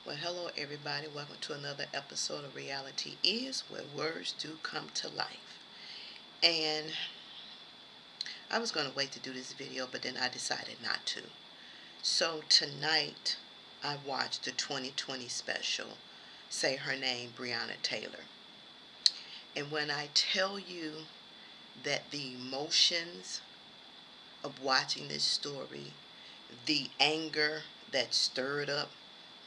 Well, hello everybody. Welcome to another episode of Reality Is, where words do come to life. And I was going to wait to do this video, but then I decided not to. So tonight, I watched the 2020 special, Say Her Name, Breonna Taylor. And when I tell you that the emotions of watching this story, the anger that stirred up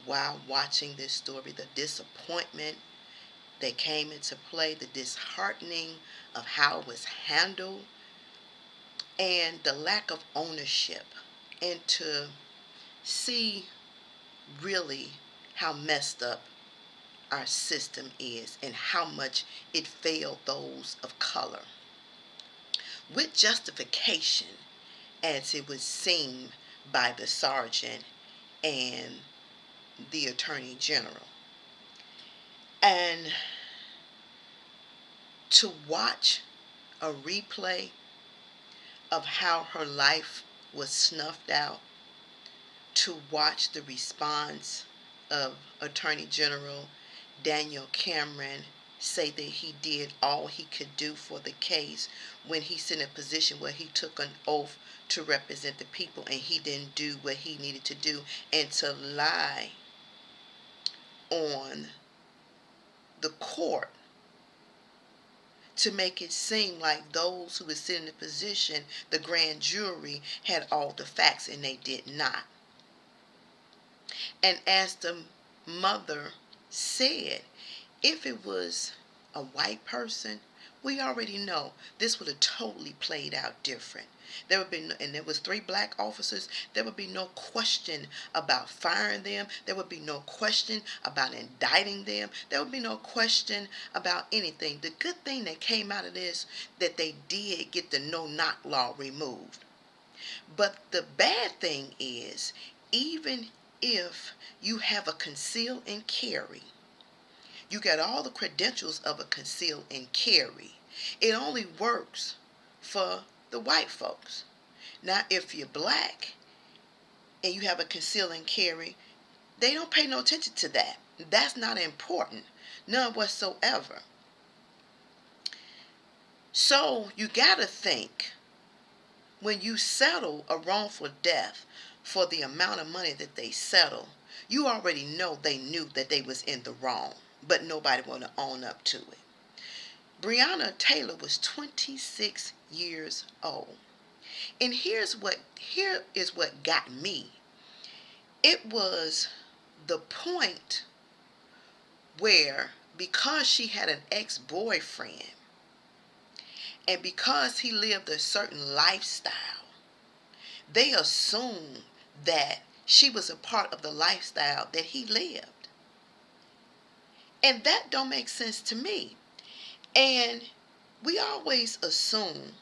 while watching this story, the disappointment that came into play, the disheartening of how it was handled, and the lack of ownership, and to see really how messed up our system is and how much it failed those of color. With justification, as it was seen by the sergeant and the attorney general. And to watch a replay of how her life was snuffed out, to watch the response of Attorney General Daniel Cameron say that he did all he could do for the case when he's in a position where he took an oath to represent the people and he didn't do what he needed to do, and to lie on the court to make it seem like those who were sitting in the position, the grand jury, had all the facts, and they did not. And as the mother said, if it was a white person, we already know this would have totally played out different. There would be, and there was 3 black officers. There would be no question about firing them. There would be no question about indicting them. There would be no question about anything. The good thing that came out of this, that they did get the no-knock law removed. But the bad thing is, even if you have a conceal and carry, you got all the credentials of a conceal and carry, it only works for the white folks. Now, if you're black and you have a conceal and carry, they don't pay no attention to that. That's not important, none whatsoever. So you got to think, when you settle a wrongful death for the amount of money that they settle, you already know they knew that they was in the wrong, but nobody want to own up to it. Breonna Taylor was 26 years old. And here is what got me. It was the point where, because she had an ex-boyfriend and because he lived a certain lifestyle, they assumed that she was a part of the lifestyle that he lived. And that don't make sense to me. And we always assume,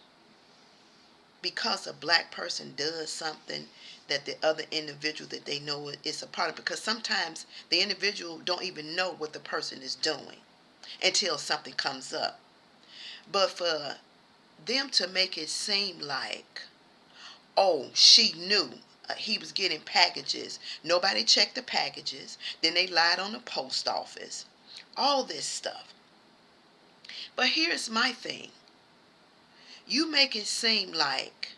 because a black person does something, that the other individual that they know is a part of, because sometimes the individual don't even know what the person is doing until something comes up. But for them to make it seem like, oh, she knew he was getting packages, nobody checked the packages, then they lied on the post office, all this stuff. But here's my thing. You make it seem like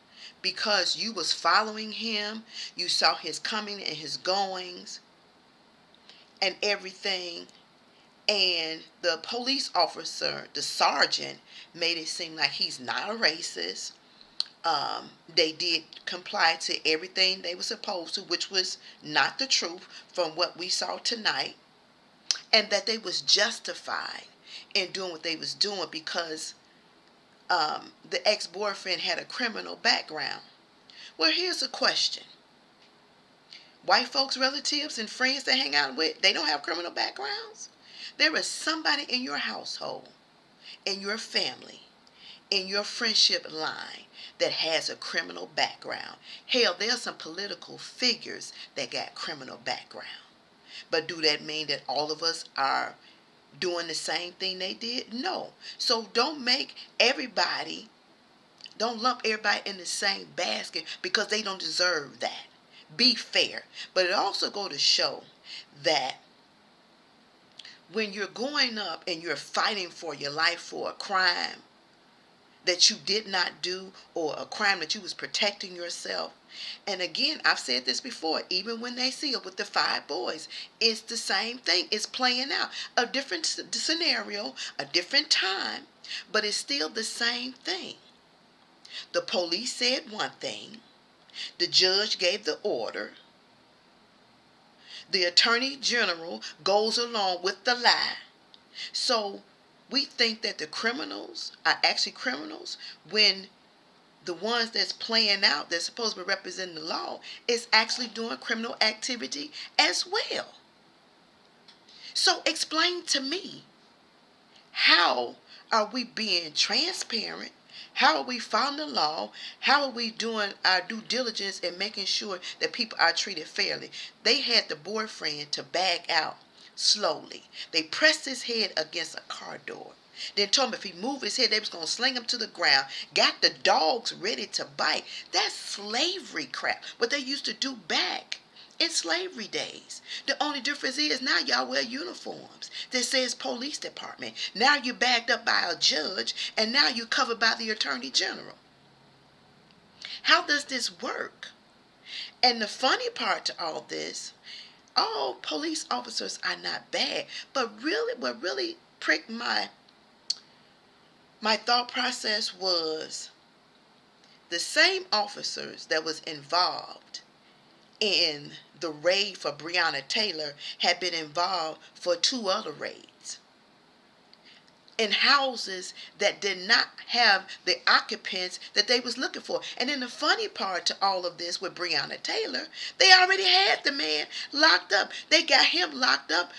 because you was following him, you saw his coming and his goings and everything, and the police officer, the sergeant, made it seem like he's not a racist. They did comply to everything they were supposed to, which was not the truth from what we saw tonight, and that they was justified in doing what they was doing because the ex-boyfriend had a criminal background. Well, here's a question. White folks, relatives, and friends that hang out with, they don't have criminal backgrounds? There is somebody in your household, in your family, in your friendship line that has a criminal background. Hell, there's some political figures that got criminal background. But do that mean that all of us are doing the same thing they did? No. So don't lump everybody in the same basket, because they don't deserve that. Be fair. But it also goes to show that when you're going up and you're fighting for your life for a crime that you did not do, or a crime that you was protecting yourself. And again, I've said this before, even when they see it with the 5 boys, it's the same thing. It's playing out a different scenario, a different time, but it's still the same thing. The police said one thing, the judge gave the order, the attorney general goes along with the lie. So we think that the criminals are actually criminals when the ones that's playing out, that's supposed to be representing the law, is actually doing criminal activity as well. So explain to me, how are we being transparent? How are we following the law? How are we doing our due diligence and making sure that people are treated fairly? They had the boyfriend to back out slowly. They pressed his head against a car door. Then told him if he moved his head, they was going to sling him to the ground. Got the dogs ready to bite. That's slavery crap. What they used to do back in slavery days. The only difference is now y'all wear uniforms that says police department. Now you're backed up by a judge, and now you're covered by the attorney general. How does this work? And the funny part to all this, all police officers are not bad, but really what really pricked my thought process was the same officers that was involved in the raid for Breonna Taylor had been involved for 2 other raids in houses that did not have the occupants that they was looking for. And then the funny part to all of this with Breonna Taylor, they already had the man locked up. They got him locked up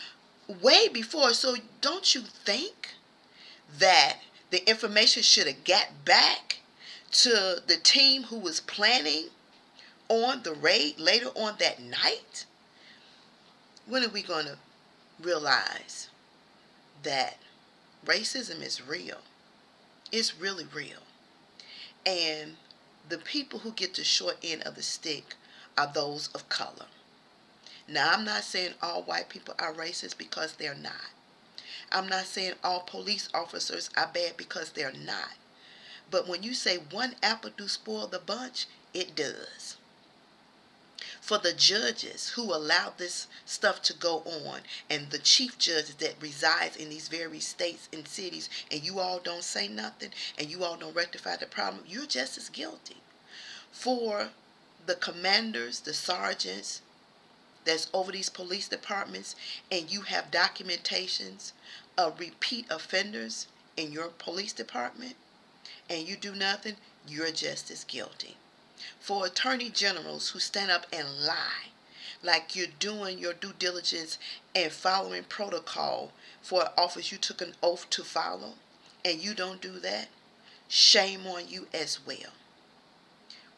way before. So don't you think that the information should have got back to the team who was planning on the raid later on that night? When are we going to realize that racism is real? It's really real. And the people who get the short end of the stick are those of color. Now, I'm not saying all white people are racist, because they're not. I'm not saying all police officers are bad, because they're not. But when you say one apple do spoil the bunch, it does. For the judges who allow this stuff to go on, and the chief judges that resides in these various states and cities, and you all don't say nothing, and you all don't rectify the problem, you're just as guilty. For the commanders, the sergeants that's over these police departments, and you have documentations of repeat offenders in your police department, and you do nothing, you're just as guilty. For attorney generals who stand up and lie, like you're doing your due diligence and following protocol for an office you took an oath to follow, and you don't do that, shame on you as well.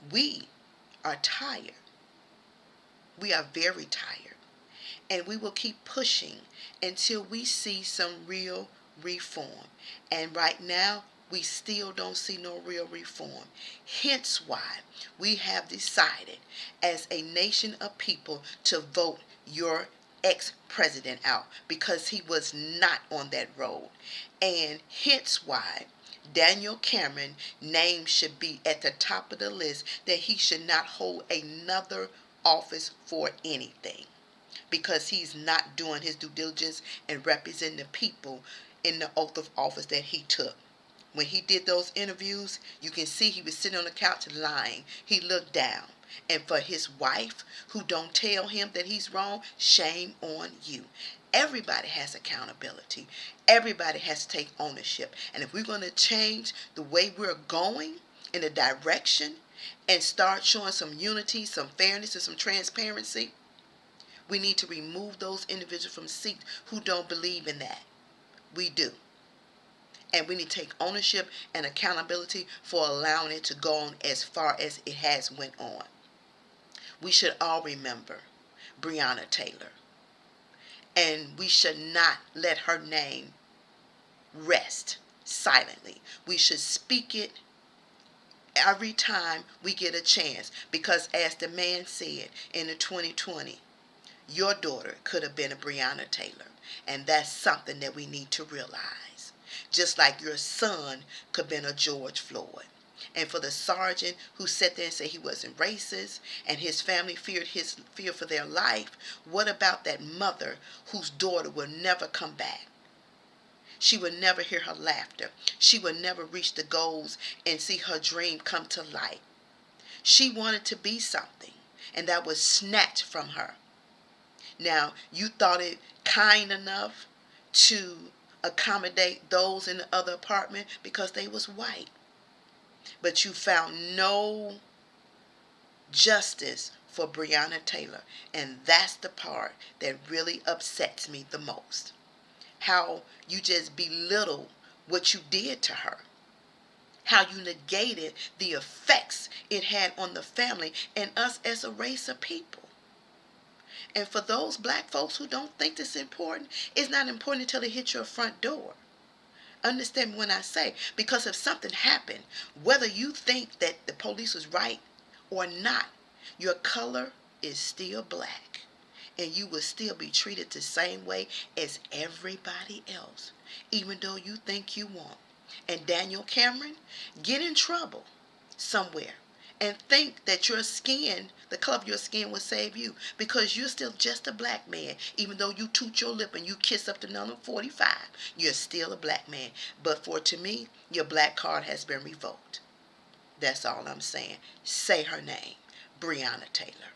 We are tired. We are very tired. And we will keep pushing until we see some real reform. And right now, we still don't see no real reform. Hence why we have decided as a nation of people to vote your ex-president out, because he was not on that road. And hence why Daniel Cameron's name should be at the top of the list, that he should not hold another office for anything, because he's not doing his due diligence and representing the people in the oath of office that he took. When he did those interviews, you can see he was sitting on the couch lying. He looked down. And for his wife, who don't tell him that he's wrong, shame on you. Everybody has accountability. Everybody has to take ownership. And if we're going to change the way we're going in a direction and start showing some unity, some fairness, and some transparency, we need to remove those individuals from seats who don't believe in that. We do. And we need to take ownership and accountability for allowing it to go on as far as it has went on. We should all remember Breonna Taylor. And we should not let her name rest silently. We should speak it every time we get a chance. Because as the man said in the 2020, Your daughter could have been a Breonna Taylor. And that's something that we need to realize. Just like your son could have been a George Floyd. And for the sergeant who sat there and said he wasn't racist and his family feared for their life, what about that mother whose daughter will never come back? She will never hear her laughter. She will never reach the goals and see her dream come to life. She wanted to be something, and that was snatched from her. Now, you thought it kind enough to accommodate those in the other apartment because they was white. But you found no justice for Breonna Taylor. And that's the part that really upsets me the most. How you just belittle what you did to her. How you negated the effects it had on the family and us as a race of people. And for those black folks who don't think this is important, it's not important until it hits your front door. Understand when I say, because if something happened, whether you think that the police was right or not, your color is still black. And you will still be treated the same way as everybody else, even though you think you won't. And Daniel Cameron, get in trouble somewhere and think that your skin, the color of your skin, will save you, because you're still just a black man. Even though you toot your lip and you kiss up to number 45, you're still a black man. But to me, your black card has been revoked. That's all I'm saying. Say her name, Breonna Taylor.